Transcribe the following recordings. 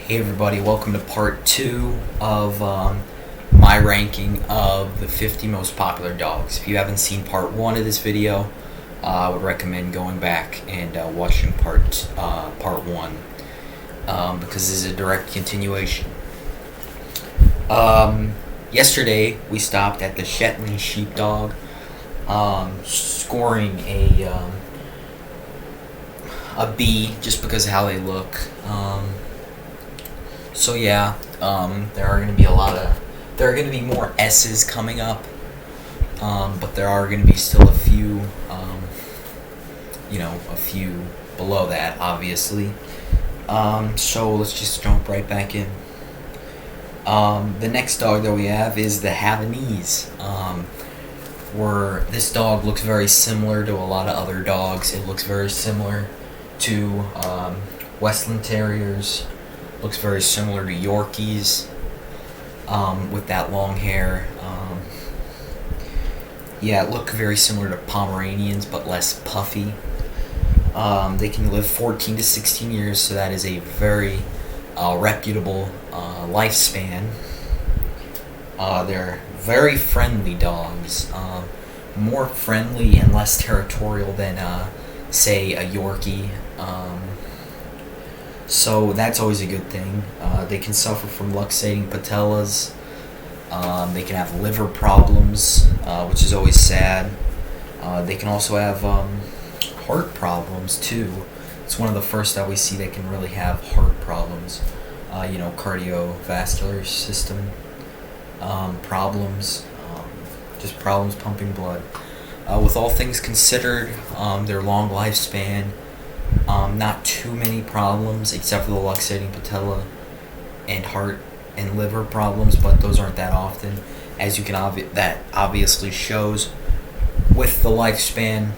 Hey everybody, welcome to part 2 of my ranking of the 50 most popular dogs. If you haven't seen part 1 of this video, I would recommend going back and watching part 1 because this is a direct continuation. Yesterday we stopped at the Shetland Sheepdog, scoring a B just because of how they look. So yeah, there are going to be there are going to be more S's coming up, but there are going to be still a few, a few below that, obviously. So let's just jump right back in. The next dog that we have is the Havanese, where this dog looks very similar to a lot of other dogs. It looks very similar to Westland Terriers. Looks very similar to Yorkies, with that long hair. It look very similar to Pomeranians, but less puffy. They can live 14 to 16 years, so that is a very reputable lifespan. They're very friendly dogs, more friendly and less territorial than, say, a Yorkie. So that's always a good thing. They can suffer from luxating patellas. They can have liver problems, which is always sad. They can also have heart problems too. It's one of the first that we see that can really have heart problems. Cardiovascular system problems, just problems pumping blood. With all things considered, their long lifespan, not too many problems except for the luxating patella and heart and liver problems, but those aren't that often, as you can that obviously shows. With the lifespan,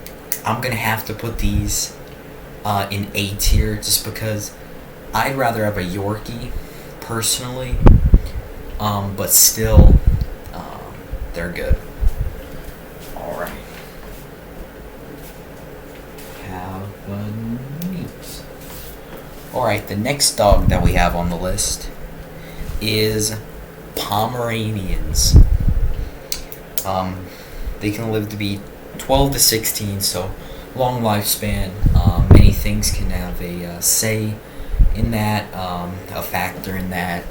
I'm gonna have to put these in A tier just because I'd rather have a Yorkie personally, but still they're good. Alright. Alright, the next dog that we have on the list is Pomeranians. They can live to be 12 to 16, so long lifespan. Many things can have a say in that, a factor in that.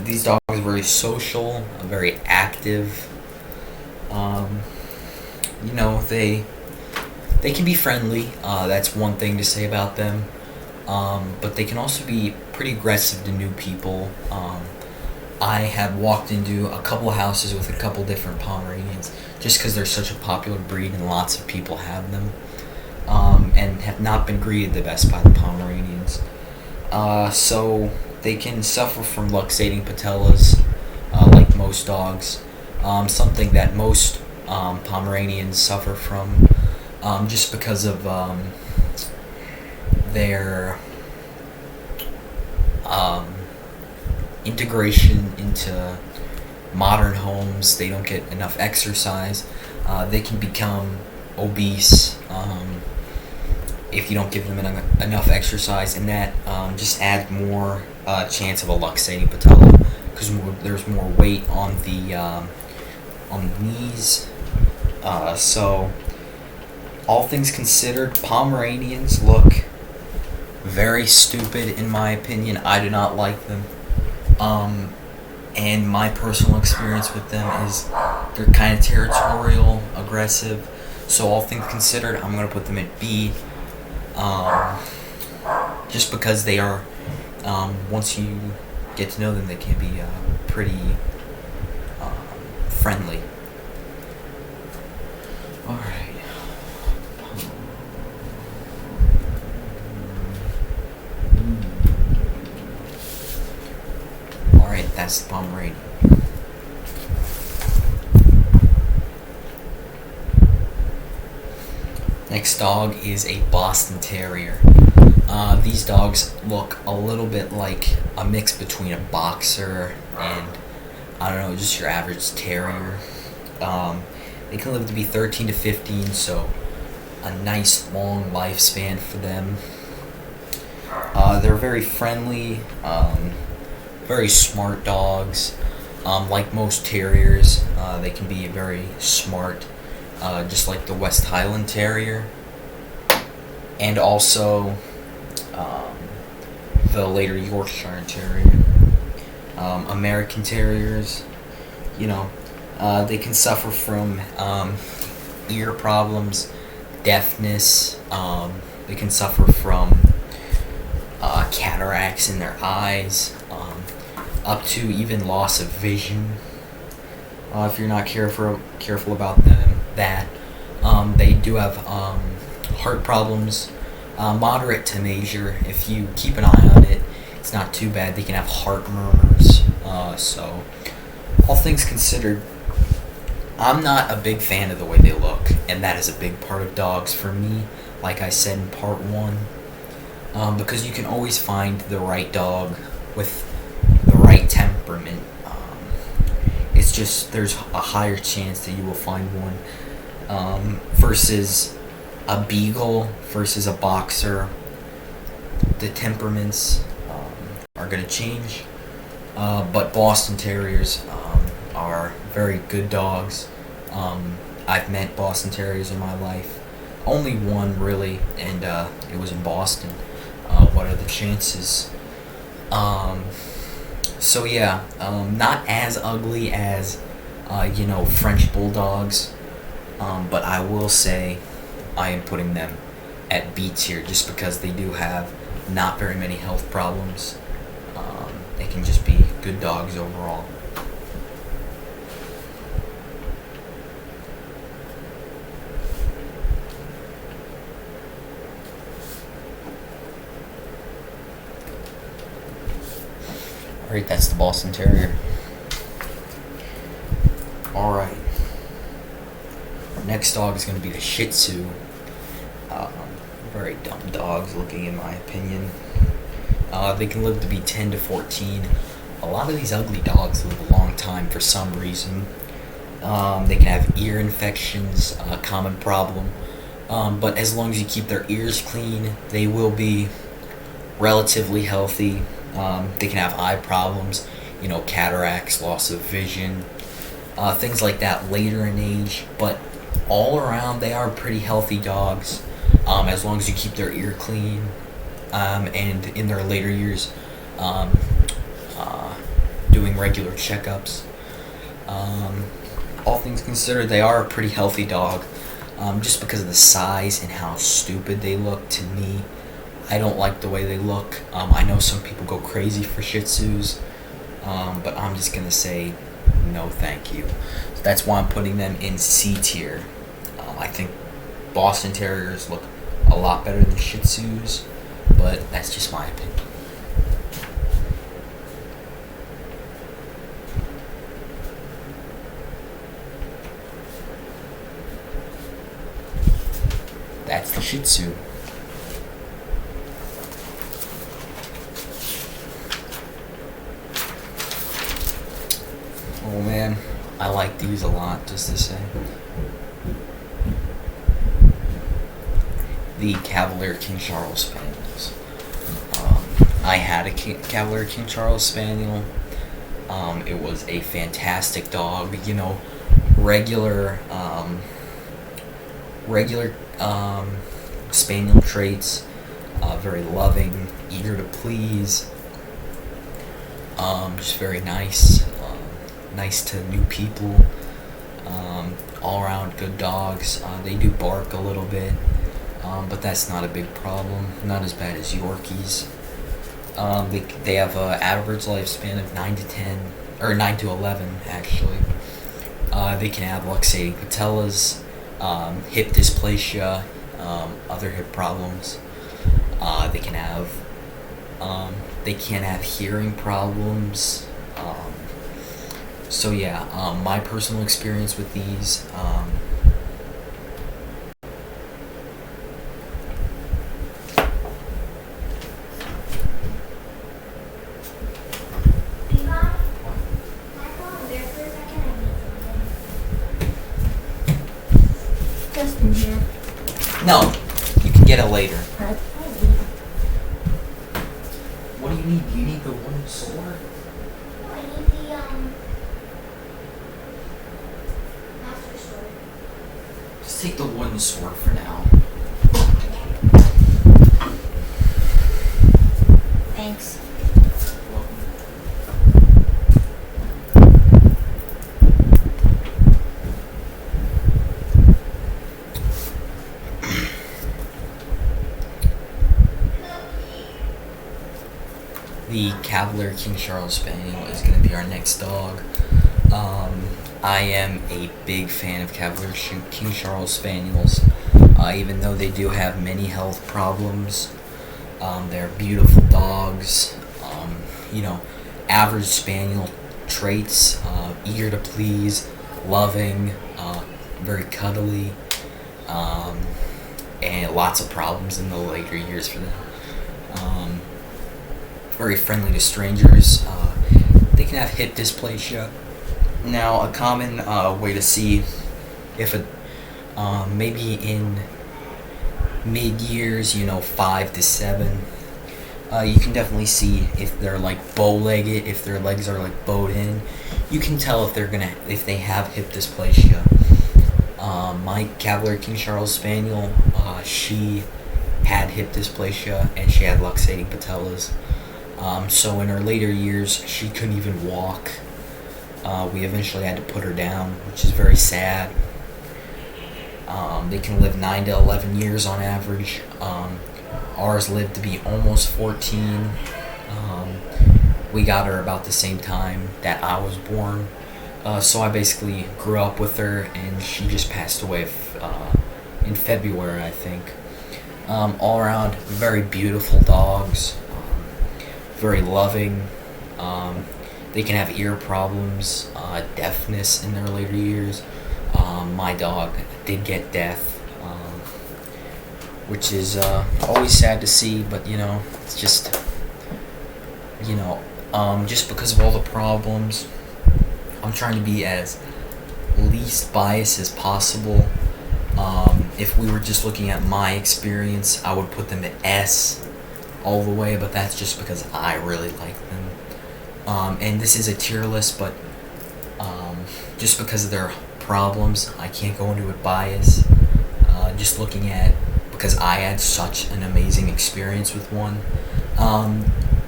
These dogs are very social, very active. They can be friendly. That's one thing to say about them. But they can also be pretty aggressive to new people. I have walked into a couple houses with a couple different Pomeranians just because they're such a popular breed and lots of people have them, and have not been greeted the best by the Pomeranians. So they can suffer from luxating patellas, like most dogs, something that most Pomeranians suffer from, just because of their integration into modern homes. They don't get enough exercise. They can become obese if you don't give them enough exercise, and that just adds more chance of a luxating patella because there's more weight on the knees. So all things considered, Pomeranians look very stupid in my opinion. I do not like them. And my personal experience with them is they're kind of territorial, aggressive. So all things considered, I'm going to put them at B. Just because they are, once you get to know them, they can be pretty friendly. Alright. Alright, that's the Pomeranian. Next dog is a Boston Terrier. These dogs look a little bit like a mix between a boxer and, I don't know, just your average terrier. They can live to be 13 to 15, so a nice long lifespan for them. They're very friendly, very smart dogs. Like most terriers, they can be very smart, just like the West Highland Terrier, and also the later Yorkshire Terrier. American Terriers, you know, they can suffer from ear problems, deafness. They can suffer from cataracts in their eyes, up to even loss of vision. If you're not careful about they do have heart problems, moderate to major. If you keep an eye on it, it's not too bad. They can have heart murmurs. So, all things considered, I'm not a big fan of the way they look, and that is a big part of dogs for me, like I said in part 1. Because you can always find the right dog with the right temperament. It's just there's a higher chance that you will find one versus a Beagle versus a Boxer. The temperaments are going to change, but Boston Terriers are very good dogs. I've met Boston Terriers in my life. Only one really, and it was in Boston. What are the chances? So yeah, not as ugly as French Bulldogs, but I will say I am putting them at B tier just because they do have not very many health problems. They can just be good dogs overall. Alright, that's the Boston Terrier. Alright. Our next dog is going to be the Shih Tzu. Very dumb dogs looking, in my opinion. They can live to be 10 to 14. A lot of these ugly dogs live a long time for some reason. They can have ear infections, a common problem. But as long as you keep their ears clean, they will be relatively healthy. They can have eye problems, cataracts, loss of vision, things like that later in age. But all around, they are pretty healthy dogs, as long as you keep their ear clean, and in their later years, doing regular checkups. All things considered, they are a pretty healthy dog, just because of the size and how stupid they look to me. I don't like the way they look. I know some people go crazy for Shih Tzus, but I'm just going to say no thank you. So that's why I'm putting them in C tier. I think Boston Terriers look a lot better than Shih Tzus, but that's just my opinion. That's the Shih Tzu. Oh man, I like these a lot, just to say. The Cavalier King Charles Spaniels. I had a Cavalier King Charles Spaniel. It was a fantastic dog. Regular Spaniel traits. Very loving, eager to please. Just very nice. Nice to new people. All around good dogs. They do bark a little bit, but that's not a big problem. Not as bad as Yorkies. They have an average lifespan of 9 to 10, or 9 to 11 actually. They can have luxating patellas, hip dysplasia, other hip problems. They can have hearing problems. So yeah, my personal experience with these, Just in here. no, you can get it later. do you need? Do you need the wooden sword? No, I need the master sword. Just take the wooden sword for now. Thanks. The Cavalier King Charles Spaniel is going to be our next dog. I am a big fan of Cavalier King Charles Spaniels, even though they do have many health problems. They're beautiful dogs, average Spaniel traits, eager to please, loving, very cuddly, and lots of problems in the later years for them. Very friendly to strangers. They can have hip dysplasia. Now, a common way to see if maybe in mid-years, 5 to 7, you can definitely see if they're like bow-legged, if their legs are like bowed in. You can tell if they have hip dysplasia. My Cavalier King Charles Spaniel, she had hip dysplasia and she had luxating patellas. So in her later years, she couldn't even walk. We eventually had to put her down, which is very sad. They can live 9 to 11 years on average. Ours lived to be almost 14. We got her about the same time that I was born. So I basically grew up with her, and she just passed away in February, I think. All around, very beautiful dogs. Very loving. They can have ear problems, deafness in their later years. My dog did get deaf, which is always sad to see, but it's just, just because of all the problems, I'm trying to be as least biased as possible. If we were just looking at my experience, I would put them at S all the way, but that's just because I really like them. And this is a tier list, but just because of their problems, I can't go into it biased. Just looking at, because I had such an amazing experience with one.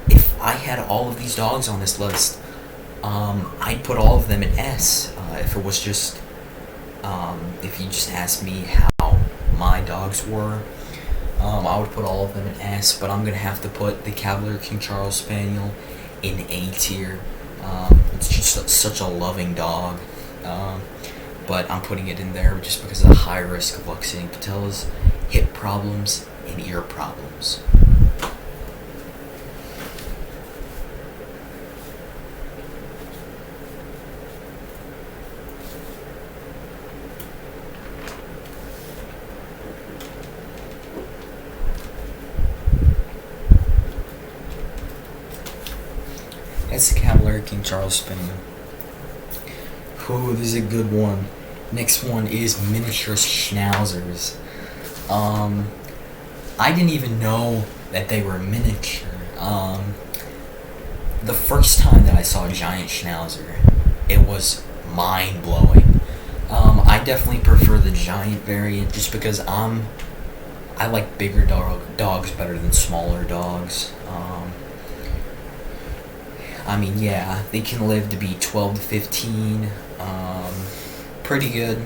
If I had all of these dogs on this list, I'd put all of them in S. If it was just, if you just asked me how my dogs were, I would put all of them in S, but I'm going to have to put the Cavalier King Charles Spaniel in A tier. It's just such a loving dog, but I'm putting it in there just because of the high risk of luxating patellas, hip problems, and ear problems. That's the Cavalier King Charles Spaniel. Ooh, this is a good one. Next one is miniature Schnauzers. I didn't even know that they were miniature. The first time that I saw a giant Schnauzer, it was mind-blowing. I definitely prefer the giant variant just because I like bigger dogs better than smaller dogs. Yeah, they can live to be 12 to 15. Pretty good.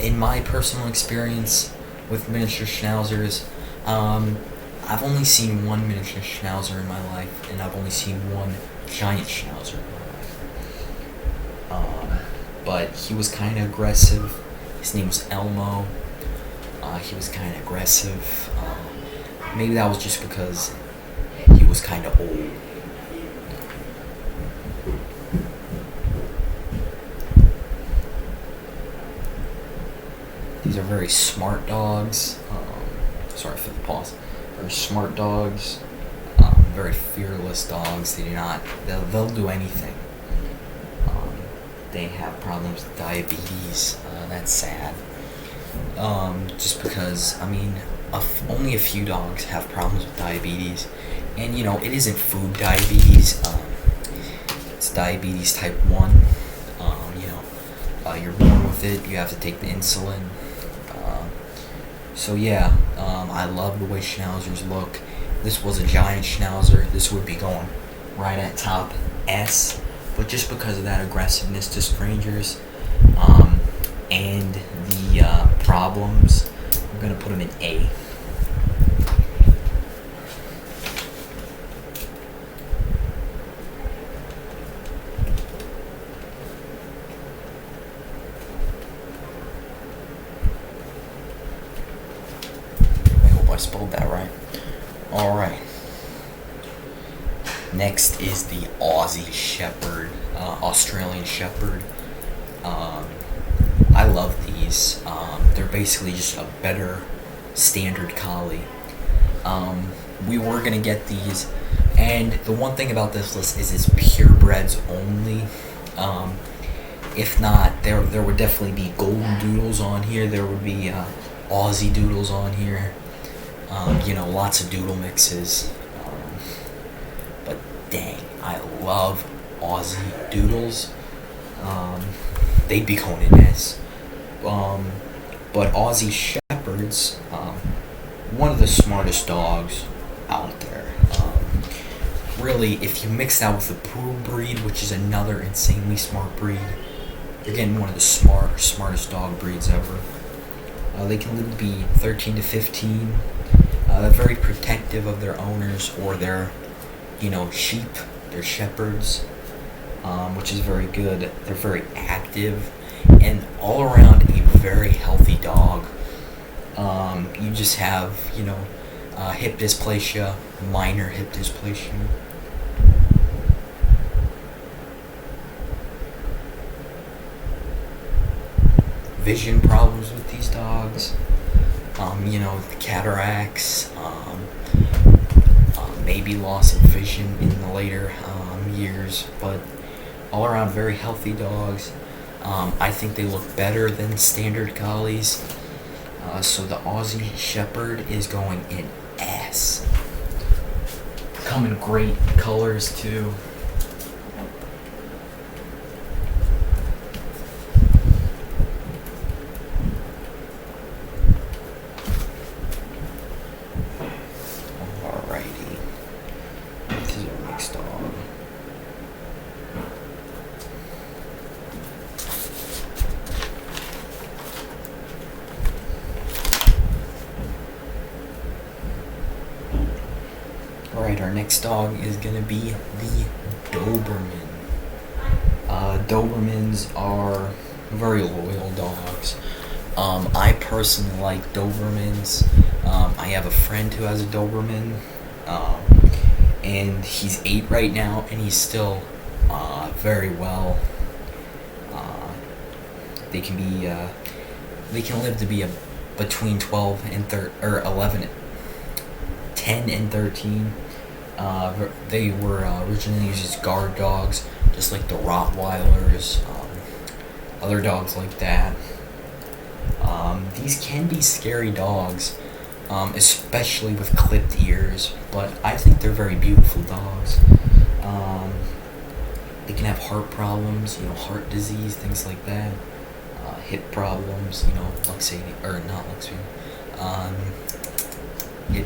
In my personal experience with miniature Schnauzers, I've only seen one miniature Schnauzer in my life, and I've only seen one giant Schnauzer in my life. But he was kind of aggressive. His name was Elmo. He was kind of aggressive. Maybe that was just because he was kind of old. These are very smart dogs. Sorry for the pause. Very smart dogs. Very fearless dogs. They'll do anything. They have problems with diabetes. That's sad. Just because, only a few dogs have problems with diabetes, and it isn't food diabetes. It's diabetes type 1. You're born with it. You have to take the insulin. So yeah, I love the way Schnauzers look. This was a giant Schnauzer. This would be going right at top S, but just because of that aggressiveness to strangers, and the problems, I'm gonna put him in A. I spelled that right. Alright. Next is the Aussie Shepherd, Australian Shepherd. I love these. They're basically just a better standard collie. We were going to get these, and the one thing about this list is it's purebreds only. If not, there would definitely be golden doodles on here. There would be Aussie doodles on here. Lots of doodle mixes. But dang, I love Aussie doodles. They'd be going in S. But Aussie Shepherds, one of the smartest dogs out there. Really, if you mix that with the Poodle breed, which is another insanely smart breed, you're getting one of the smartest dog breeds ever. They can live to be 13 to 15. They're very protective of their owners or their, sheep, their shepherds, which is very good. They're very active and all around a very healthy dog. You just have, hip dysplasia, minor hip dysplasia. Vision problems with these dogs. The cataracts, maybe loss of vision in the later years, but all around very healthy dogs. I think they look better than standard collies. So the Aussie Shepherd is going in S. Come in great colors too. Alright, our next dog is going to be the Doberman. Dobermans are very loyal dogs. I personally like Dobermans. I have a friend who has a Doberman, and he's 8 right now, and he's still very well. They can live to be between 12 and 11, 10 and 13. They were originally used as guard dogs, just like the Rottweilers, other dogs like that. These can be scary dogs, especially with clipped ears, but I think they're very beautiful dogs. They can have heart problems, heart disease, things like that. Hip problems, hip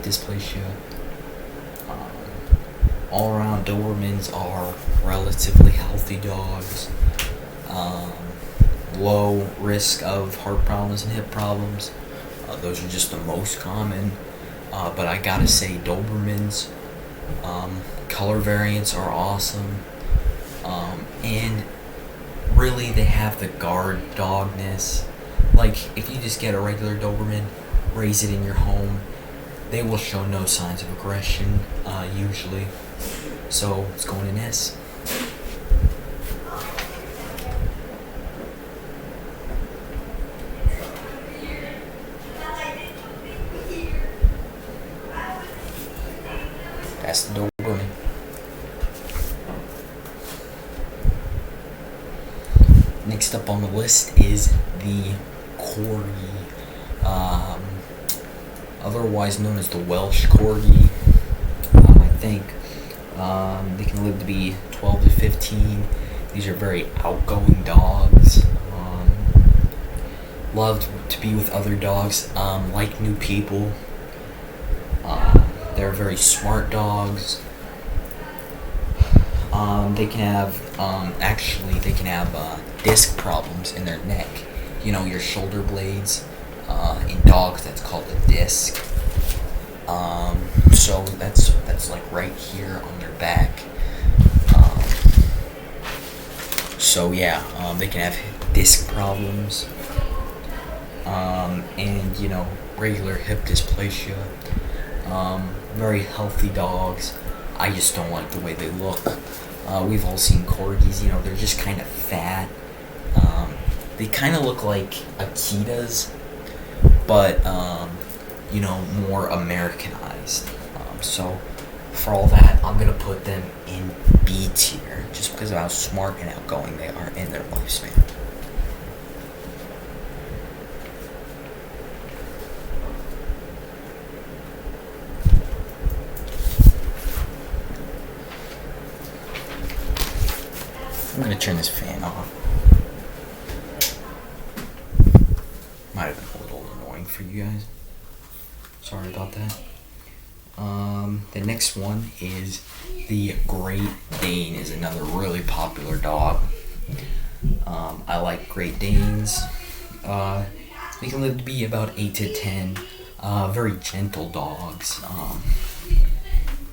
dysplasia. All around, Dobermans are relatively healthy dogs. Low risk of heart problems and hip problems. Those are just the most common. But I gotta say, Dobermans, color variants are awesome. And really, they have the guard dogness. Like, if you just get a regular Doberman, raise it in your home, they will show no signs of aggression, usually. So, it's going in S. That's the Doberman. Next up on the list is the Corgi. otherwise known as the Welsh Corgi. I think they can live to be 12 to 15. These are very outgoing dogs. Love to be with other dogs. Like new people. They're very smart dogs. They can have disc problems in their neck. You know, your shoulder blades. In dogs, that's called a disc. So that's like right here on their back. So yeah, they can have disc problems. And you know, regular hip dysplasia. Very healthy dogs. I just don't like the way they look. We've all seen corgis, you know, they're just kind of fat. They kind of look like Akitas, but, you know, more Americanized. So, for all that, I'm going to put them in B tier, just because of how smart and outgoing they are in their lifespan. I'm going to turn this fan off. Might have been a little annoying for you guys. Sorry about that. The next one is the Great Dane. Is another really popular dog. I like Great Danes. They can live to be about 8 to 10. Very gentle dogs.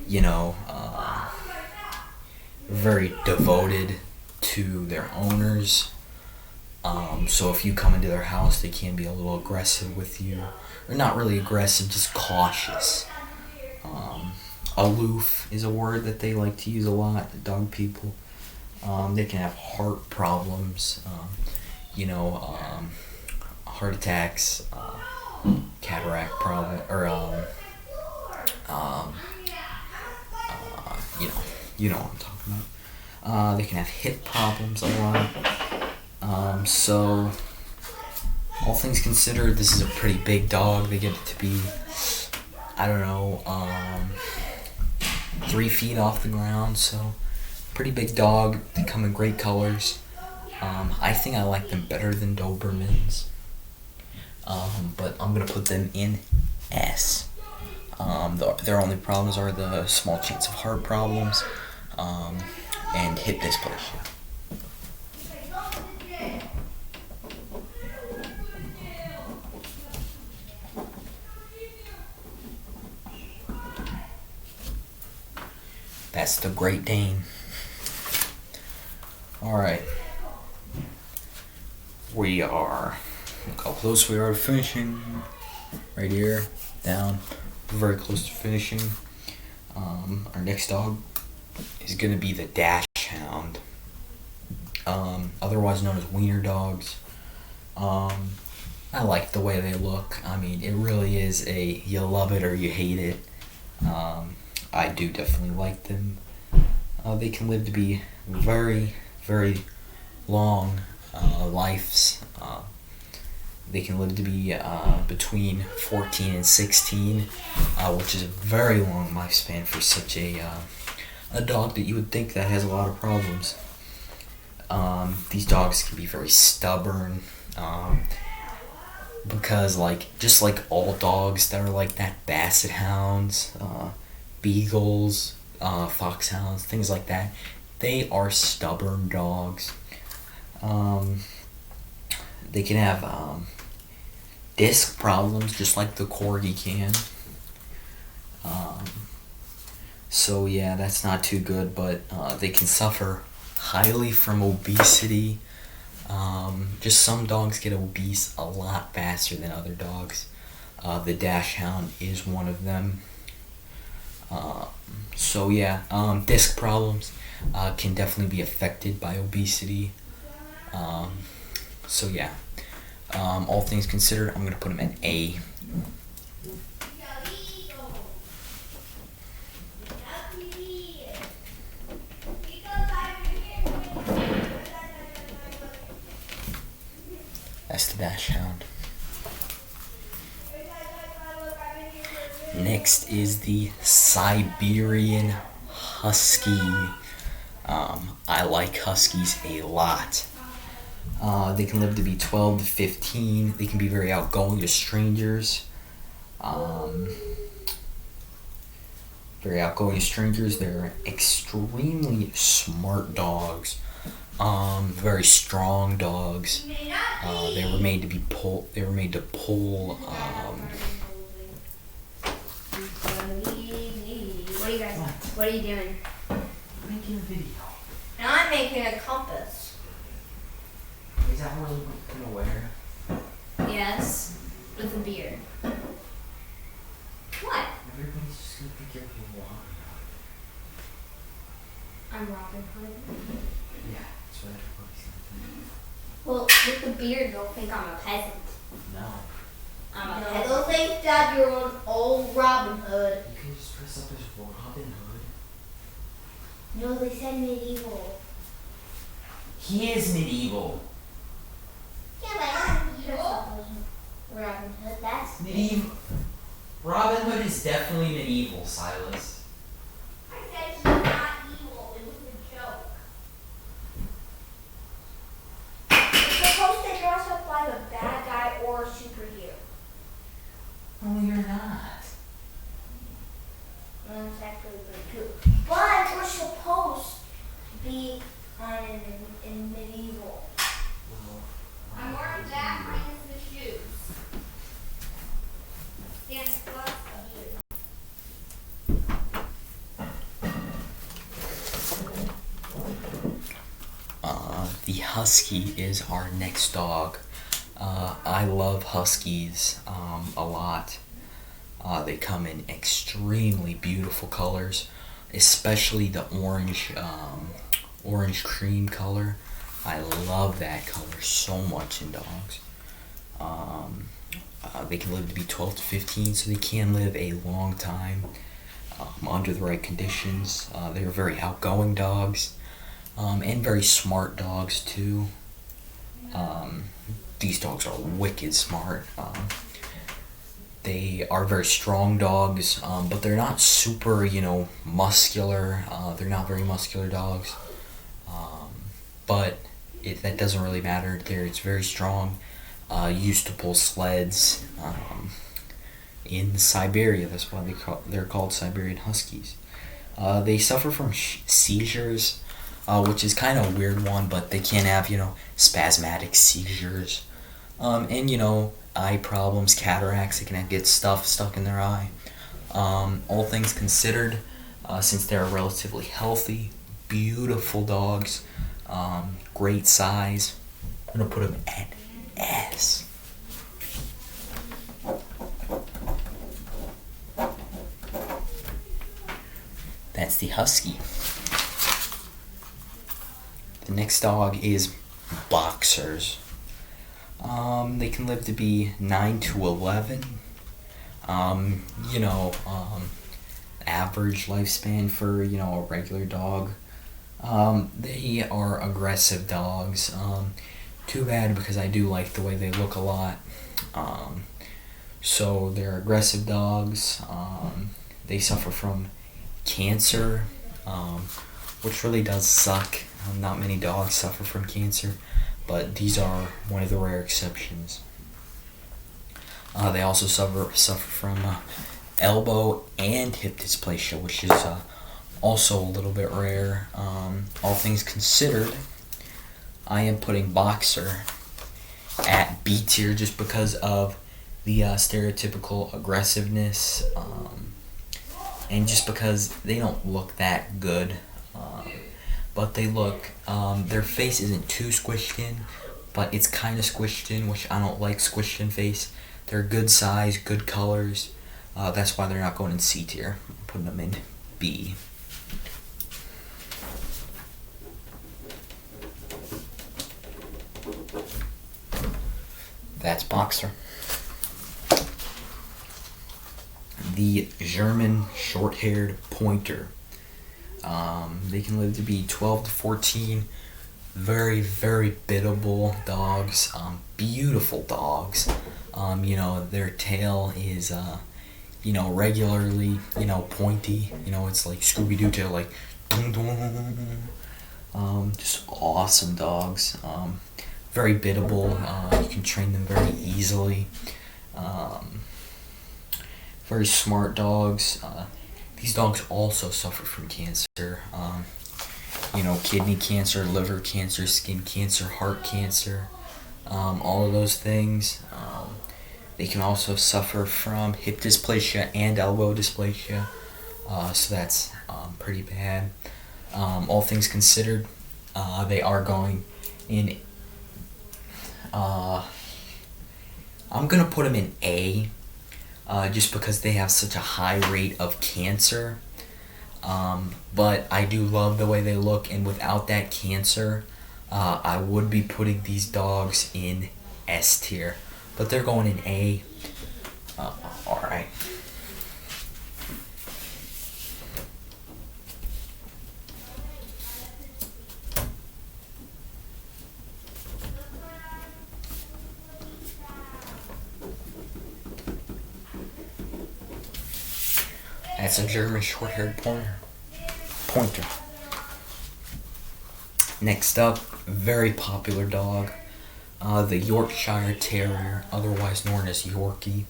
You know, very devoted to their owners. So if you come into their house, they can be a little aggressive with you. Or not really aggressive, just cautious. Aloof is a word that they like to use a lot, the dog people. They can have heart problems, you know, heart attacks, cataract problem, or you know what I'm talking about. They can have hip problems a lot. So all things considered, this is a pretty big dog. They get to be, I don't know, 3 feet off the ground, so pretty big dog. They come in great colors. I think I like them better than Dobermans, but I'm gonna put them in S. Their only problems are the small chance of heart problems and hip dysplasia. That's the Great Dane. Alright. Look how close we are to finishing. Right here, down. We're very close to finishing. Our next dog is going to be the Dachshund. Otherwise known as wiener dogs. I like the way they look. I mean, it really is you love it or you hate it. I do definitely like them. They can live to be very, very long lives. They can live to be between 14 and 16, which is a very long lifespan for such a dog that you would think that has a lot of problems. These dogs can be very stubborn, because just like all dogs that are like that, basset hounds, beagles, foxhounds, things like that, they are stubborn dogs. They can have disc problems just like the Corgi can. So yeah, that's not too good, but they can suffer highly from obesity. Just some dogs get obese a lot faster than other dogs. The Dachshund is one of them. So yeah, disc problems can definitely be affected by obesity. So yeah, all things considered, I'm gonna put them in A. That's the Dachshund. Next is the Siberian Husky. I like Huskies a lot. They can live to be 12 to 15. They can be very outgoing to strangers. They're extremely smart dogs. Very strong dogs. They were made to pull. What are you doing? I'm making a video. Now I'm making a compass. Is that really what you're gonna wear? Yes, with a beard. What? Everybody's just gonna think you're blonde. I'm Robin Hood. Yeah, that's what everybody's gonna think. Well, with the beard, they'll think I'm a peasant. No. I'm a peasant. They'll think that you're an old Robin Hood. You can just dress up as Robin Hood. No, they said medieval. He is medieval. Yeah, but I'm dressed up as Robin Hood. That's Medieval. Robin Hood is definitely medieval, Silas. I said he's not evil. It was a joke. You're supposed to dress up like a bad guy or a superhero. No, you're not. Well, it's actually pretty cool. But we're supposed to be in medieval. Well, I'm wearing that minus the shoes. And plus the Husky is our next dog. I love Huskies a lot. They come in extremely beautiful colors, especially the orange cream color. I love that color so much in dogs. They can live to be 12 to 15, so they can live a long time under the right conditions. They're very outgoing dogs and very smart dogs too. These dogs are wicked smart. They are very strong dogs, but they're not super, muscular. They're not very muscular dogs. But that doesn't really matter. It's very strong. Used to pull sleds in Siberia. That's why they're called Siberian Huskies. They suffer from seizures, which is kind of a weird one, but they can have, spasmodic seizures. And, eye problems, cataracts. They can get stuff stuck in their eye. All things considered, since they're relatively healthy, beautiful dogs, great size, I'm going to put them at S. That's the Husky. The next dog is Boxers. They can live to be 9 to 11. Average lifespan for, a regular dog. They are aggressive dogs. Too bad because I do like the way they look a lot. So they're aggressive dogs. They suffer from cancer, which really does suck. Not many dogs suffer from cancer, but these are one of the rare exceptions. They also suffer from elbow and hip dysplasia, which is also a little bit rare. All things considered, I am putting Boxer at B tier just because of the stereotypical aggressiveness, and just because they don't look that good. But they look, their face isn't too squished in, but it's kind of squished in, which I don't like squished in face. They're good size, good colors. That's why they're not going in C tier. I'm putting them in B. That's Boxer. The German Shorthaired Pointer. They can live to be 12 to 14. Very, very biddable dogs. Beautiful dogs. Their tail is regularly, pointy. It's like Scooby-Doo tail, like, dun, dun. Just awesome dogs. Very biddable. You can train them very easily. Very smart dogs. These dogs also suffer from cancer. Kidney cancer, liver cancer, skin cancer, heart cancer, all of those things. They can also suffer from hip dysplasia and elbow dysplasia, so that's pretty bad. All things considered, they are going in. I'm gonna put them in A, just because they have such a high rate of cancer. But I do love the way they look, and without that cancer, I would be putting these dogs in S tier, but they're going in A. Alright. That's a German short-haired pointer. Next up, very popular dog, the Yorkshire Terrier, otherwise known as Yorkie.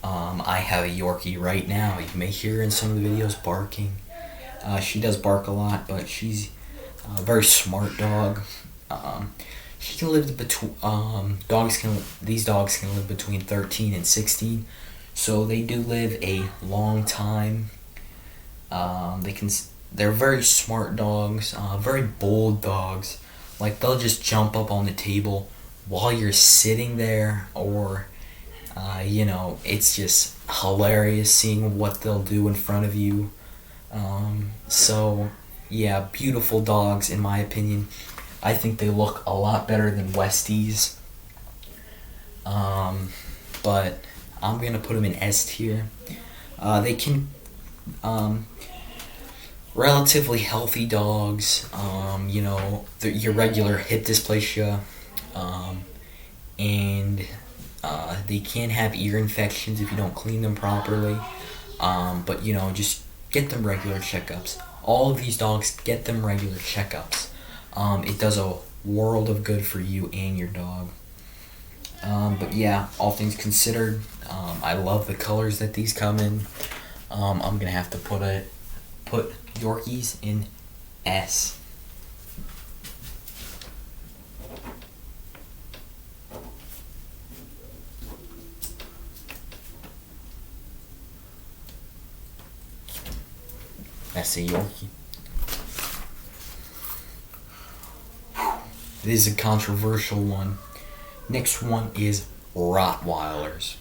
I have a Yorkie right now. You may hear in some of the videos barking. She does bark a lot, but she's a very smart dog. She can live between these dogs can live between 13 and 16. So they do live a long time. They're very smart dogs, very bold dogs. Like, they'll just jump up on the table while you're sitting there, or it's just hilarious seeing what they'll do in front of you. So yeah, beautiful dogs in my opinion. I think they look a lot better than Westies. But I'm going to put them in S tier. They can, relatively healthy dogs, your regular hip dysplasia, and they can have ear infections if you don't clean them properly. But just get them regular checkups. All of these dogs, get them regular checkups. It does a world of good for you and your dog. But yeah, all things considered, I love the colors that these come in. I'm gonna have to put Yorkies in S. That's a Yorkie. This is a controversial one. Next one is Rottweilers.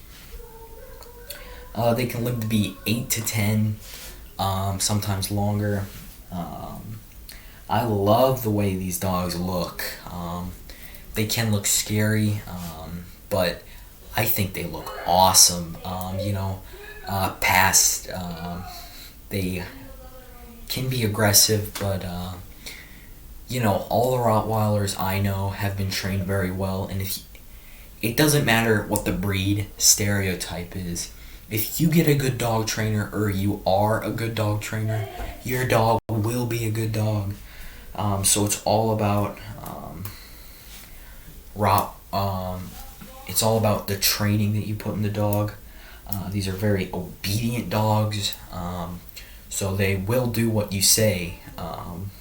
They can live to be 8 to 10, sometimes longer. I love the way these dogs look. They can look scary, but I think they look awesome. They can be aggressive, but all the Rottweilers I know have been trained very well, and it doesn't matter what the breed stereotype is. If you get a good dog trainer, or you are a good dog trainer, your dog will be a good dog. So it's all about it's all about the training that you put in the dog. These are very obedient dogs, so they will do what you say.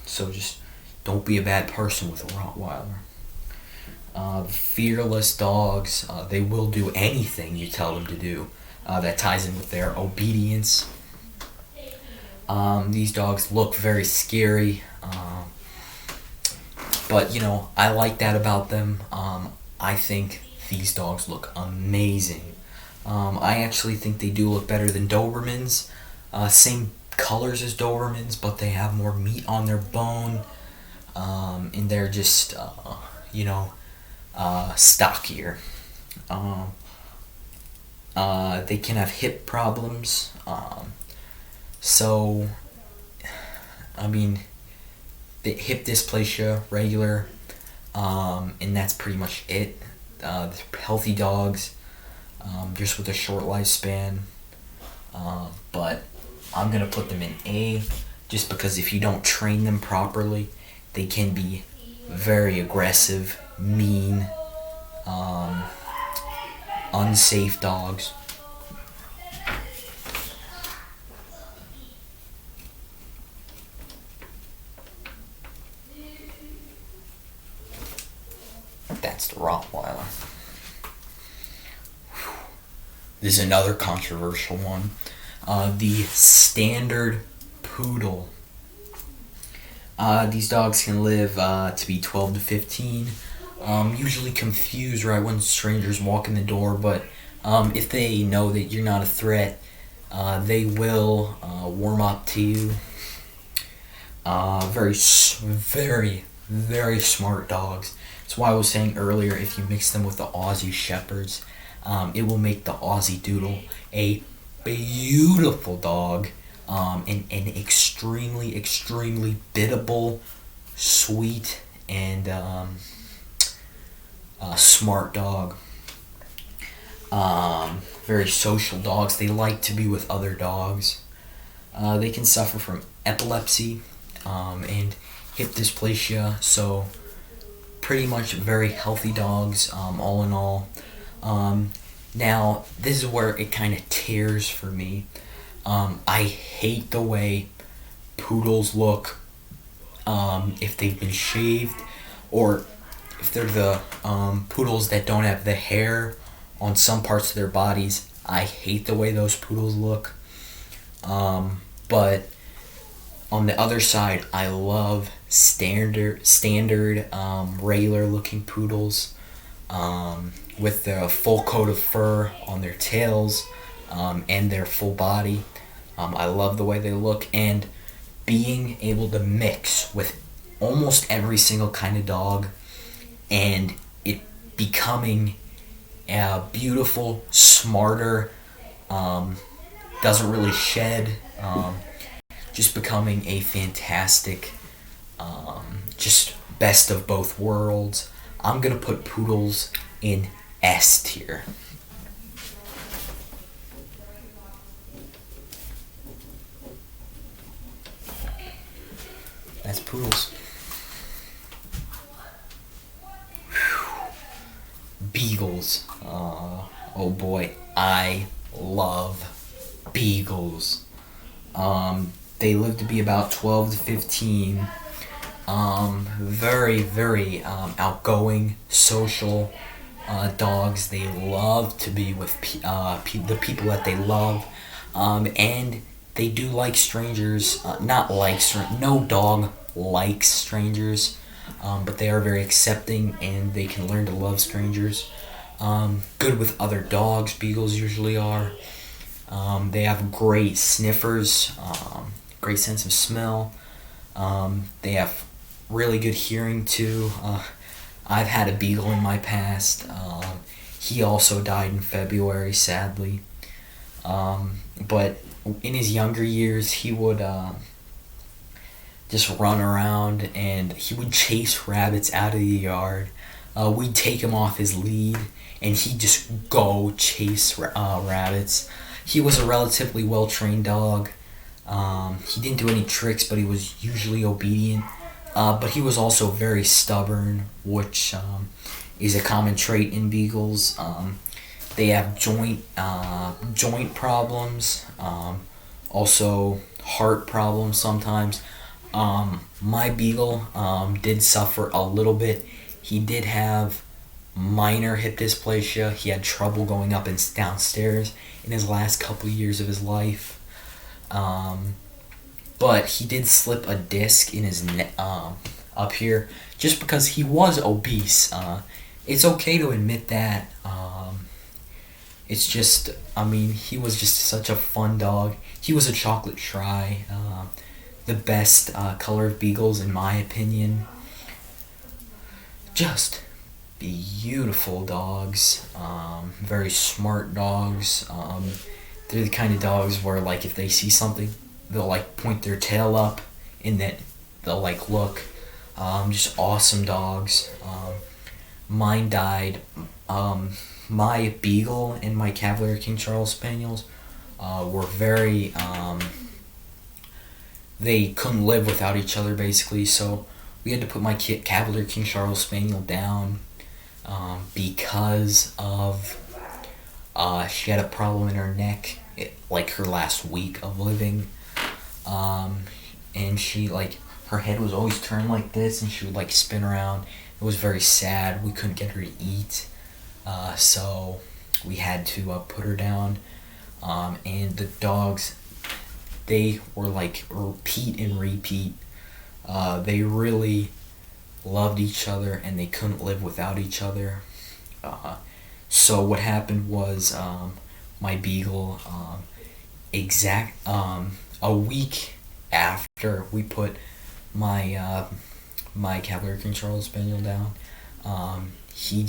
So just don't be a bad person with a Rottweiler. Fearless dogs, they will do anything you tell them to do. That ties in with their obedience. These dogs look very scary, but I like that about them. I think these dogs look amazing. I actually think they do look better than Dobermans. Same colors as Dobermans, but they have more meat on their bone, and they're just stockier. They can have hip problems. The hip dysplasia, regular, and that's pretty much it. Healthy dogs, just with a short lifespan. but I'm gonna put them in A, just because if you don't train them properly, they can be very aggressive, mean, unsafe dogs. That's the Rottweiler. This is another controversial one. The standard Poodle. These dogs can live to be 12 to 15. Usually confused right when strangers walk in the door, but if they know that you're not a threat, they will warm up to you. Very, very smart dogs. That's why I was saying earlier, if you mix them with the Aussie Shepherds, it will make the Aussie Doodle a beautiful dog, and extremely, extremely biddable, sweet, and smart dog. Very social dogs. They like to be with other dogs. They can suffer from epilepsy and hip dysplasia, so pretty much very healthy dogs, all in all. Now, this is where it kind of tears for me. I hate the way poodles look if they've been shaved, or if they're the poodles that don't have the hair on some parts of their bodies. I hate the way those poodles look. But on the other side, I love standard regular looking poodles with the full coat of fur on their tails and their full body. I love the way they look, and being able to mix with almost every single kind of dog and it becoming a beautiful, smarter, doesn't really shed, just becoming a fantastic, just best of both worlds. I'm gonna put poodles in S tier. That's poodles. Beagles. Oh boy, I love beagles. They live to be about 12 to 15. Very, very outgoing, social dogs. They love to be with the people that they love, and they do like strangers. No dog likes strangers, but they are very accepting, and they can learn to love strangers. Good with other dogs, beagles usually are. They have great sniffers, great sense of smell. They have really good hearing too. I've had a beagle in my past. He also died in February, sadly. But in his younger years, he would just run around, and he would chase rabbits out of the yard. We'd take him off his lead, and he'd just go chase rabbits. He was a relatively well-trained dog. He didn't do any tricks, but he was usually obedient. But he was also very stubborn, which is a common trait in beagles. They have joint problems, also heart problems sometimes. My beagle did suffer a little bit. He did have minor hip dysplasia. He had trouble going up and downstairs in his last couple years of his life. But he did slip a disc in his neck up here, just because he was obese. It's okay to admit that. It's just, he was just such a fun dog. He was a chocolate try. The best color of beagles, in my opinion. Just beautiful dogs. Very smart dogs. They're the kind of dogs where, like, if they see something, they'll, like, point their tail up, and then they'll, like, look. Just awesome dogs. Mine died. My Beagle and my Cavalier King Charles Spaniels were very, they couldn't live without each other basically, so we had to put my Cavalier King Charles Spaniel down because of she had a problem in her neck, like her last week of living, and she her head was always turned like this, and she would spin around. It was very sad. We couldn't get her to eat, so we had to put her down. And the dogs, they were repeat and repeat. They really loved each other, and they couldn't live without each other. So what happened was, my Beagle, a week after we put my my Cavalier King Charles Spaniel down, he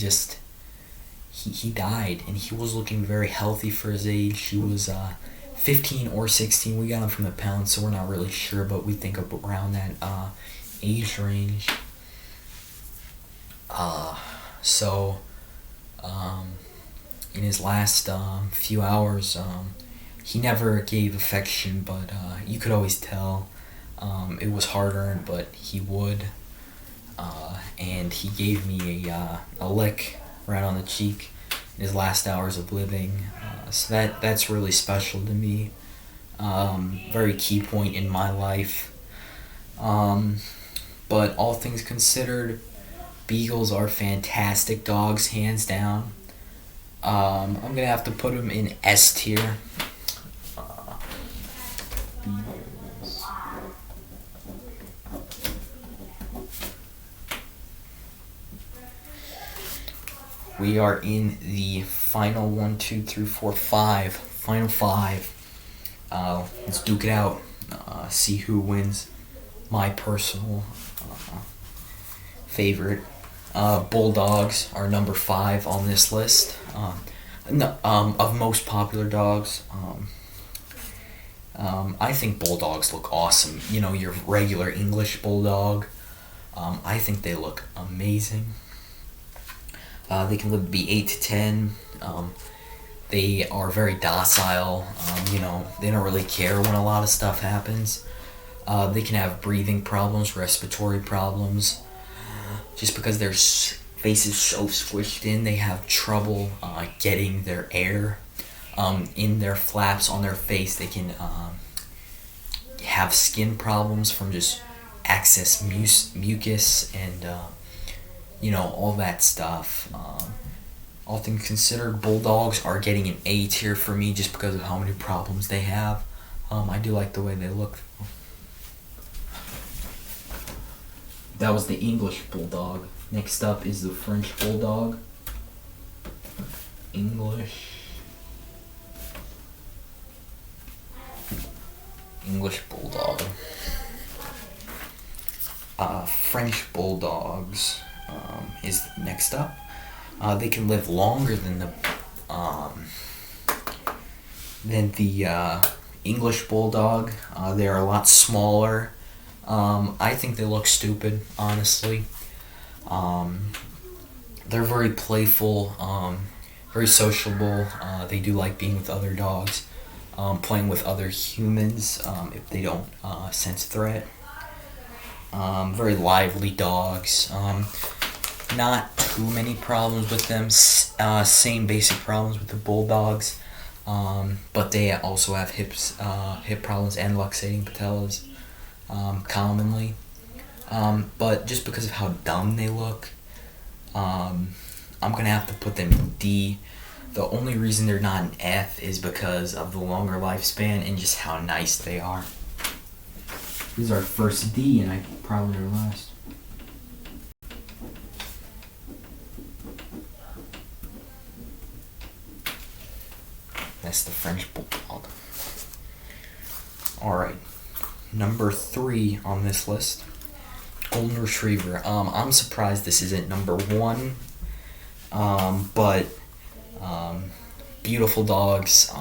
died, and he was looking very healthy for his age. He was 15 or 16. We got him from the pound, so we're not really sure, but we think up around that age range. In his last few hours, he never gave affection, but you could always tell. It was hard-earned, but he would. And he gave me a lick right on the cheek in his last hours of living. So that's really special to me. Very key point in my life. But all things considered, Beagles are fantastic dogs, hands down. I'm gonna have to put them in S tier. Beagles. We are in the final 1, 2, 3, 4, 5. Final 5. Let's duke it out. See who wins. My personal favorite. Bulldogs are number 5 on this list. Of most popular dogs. I think Bulldogs look awesome. Your regular English Bulldog. I think they look amazing. They can be 8 to 10. They are very docile. They don't really care when a lot of stuff happens. They can have breathing problems, respiratory problems. Just because their face is so squished in, they have trouble getting their air in their flaps on their face. They can have skin problems from just excess mucus and all that stuff. All things considered, Bulldogs are getting an A tier for me just because of how many problems they have. I do like the way they look. That was the English Bulldog. Next up is the French Bulldog. English Bulldog. French Bulldogs is next up. They can live longer than the English Bulldog. They're a lot smaller. I think they look stupid, honestly. They're very playful, very sociable. They do like being with other dogs, playing with other humans if they don't sense threat. Very lively dogs. Not too many problems with them. Same basic problems with the Bulldogs, but they also have hip problems and luxating patellas commonly. But just because of how dumb they look, I'm gonna have to put them in D. The only reason they're not an F is because of the longer lifespan and just how nice they are. This is our first D, and I probably are last. That's the French Bulldog. Alright, number 3 on this list, Golden Retriever. I'm surprised this isn't number 1, but beautiful dogs,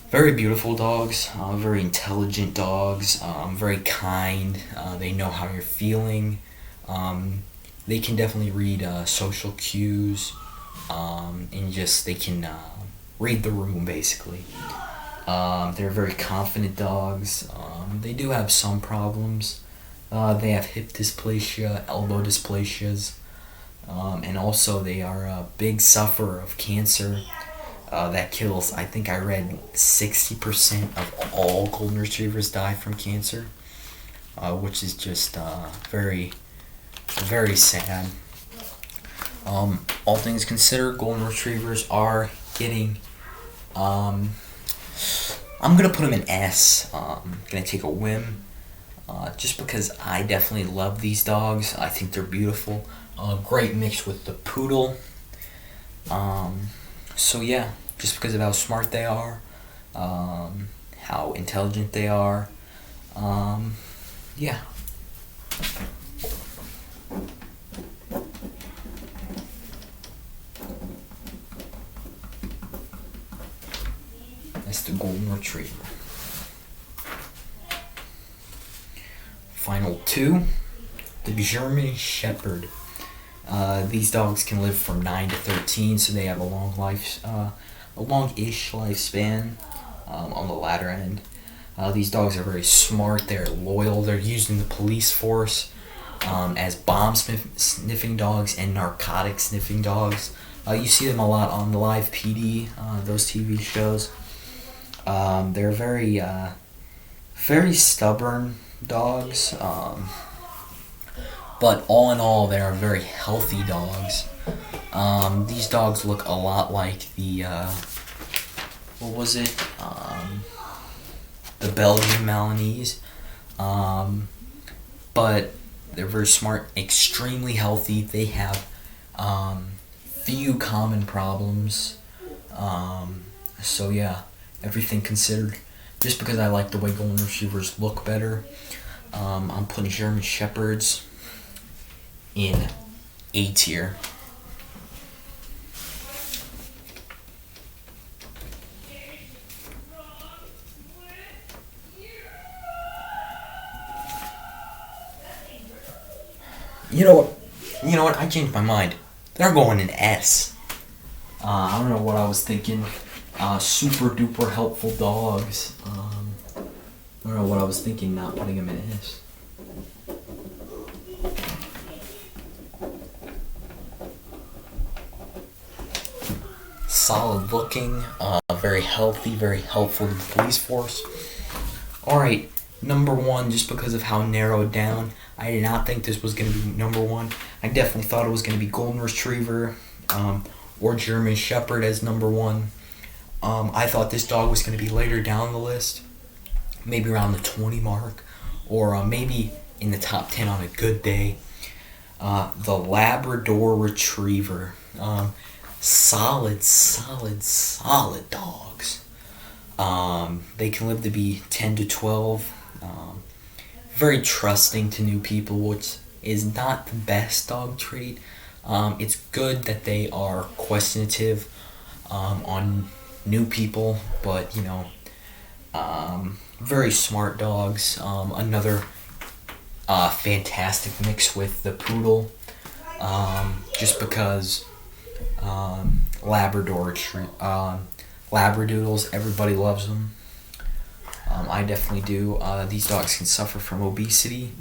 very beautiful dogs, very intelligent dogs, very kind. They know how you're feeling. They can definitely read social cues, and just they can read the room, basically. They're very confident dogs. They do have some problems. They have hip dysplasia, elbow dysplasias, and also they are a big sufferer of cancer that kills, I think I read 60% of all golden retrievers die from cancer, which is just very, very sad. All things considered, golden retrievers are getting, I'm going to put them in S. I'm going to take a whim. Just because I definitely love these dogs. I think they're beautiful. Great mix with the Poodle. So yeah, just because of how smart they are, how intelligent they are, yeah. That's the golden retriever. Final two, the German Shepherd. These dogs can live from 9 to 13, so they have a long-ish lifespan on the latter end. These dogs are very smart. They're loyal. They're used in the police force as bomb sniffing dogs and narcotic sniffing dogs. You see them a lot on the Live PD, those TV shows. They're very, very stubborn dogs, but all in all, they are very healthy dogs. These dogs look a lot like the what was it? The Belgian Malinois, but they're very smart, extremely healthy. They have few common problems. So yeah, everything considered. Just because I like the way golden retrievers look better, I'm putting German Shepherds in A tier. You know what? I changed my mind. They're going in S. I don't know what I was thinking. Super duper helpful dogs. I don't know what I was thinking, not putting them in S. Solid looking, very healthy, very helpful to the police force. Alright, number one, just because of how narrowed down, I did not think this was going to be number one. I definitely thought it was going to be golden retriever or German Shepherd as number one. I thought this dog was going to be later down the list, maybe around the 20 mark, or maybe in the top 10 on a good day. The Labrador Retriever. Solid dogs. They can live to be 10 to 12. Very trusting to new people, which is not the best dog trait. It's good that they are questionative on new people, but very smart dogs. Another fantastic mix with the Poodle, just because Labradoodles, everybody loves them. I definitely do. These dogs can suffer from obesity,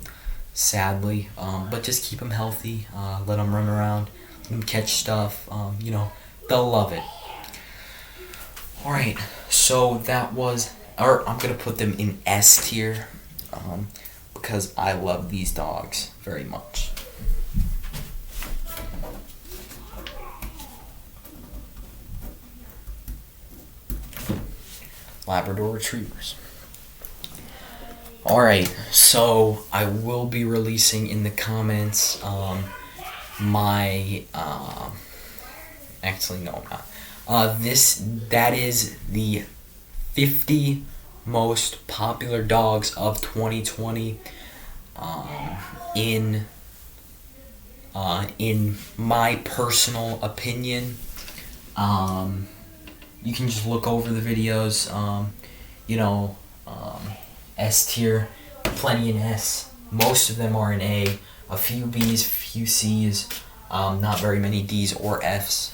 sadly, but just keep them healthy. Let them run around, let them catch stuff. They'll love it. Alright, so that was, or I'm going to put them in S tier, because I love these dogs very much. Labrador Retrievers. Alright, so I will be releasing in the comments my, actually no I'm not. That is the 50 most popular dogs of 2020 in my personal opinion. You can just look over the videos, S tier, plenty in S, most of them are in A, a few B's, few C's, not very many D's or F's.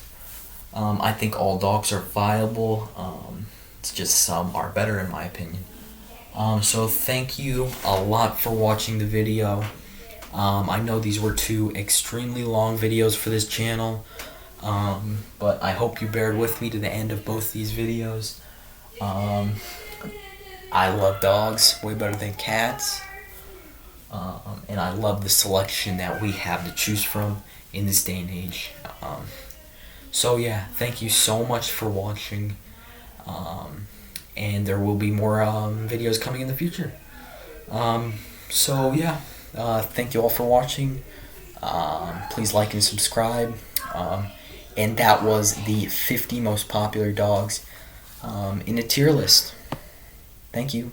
I think all dogs are viable. It's just some are better in my opinion. So thank you a lot for watching the video. I know these were 2 extremely long videos for this channel, but I hope you bared with me to the end of both these videos. I love dogs way better than cats, and I love the selection that we have to choose from in this day and age. So yeah, thank you so much for watching, and there will be more videos coming in the future. So yeah, thank you all for watching. Please like and subscribe. And that was the 50 most popular dogs in a tier list. Thank you.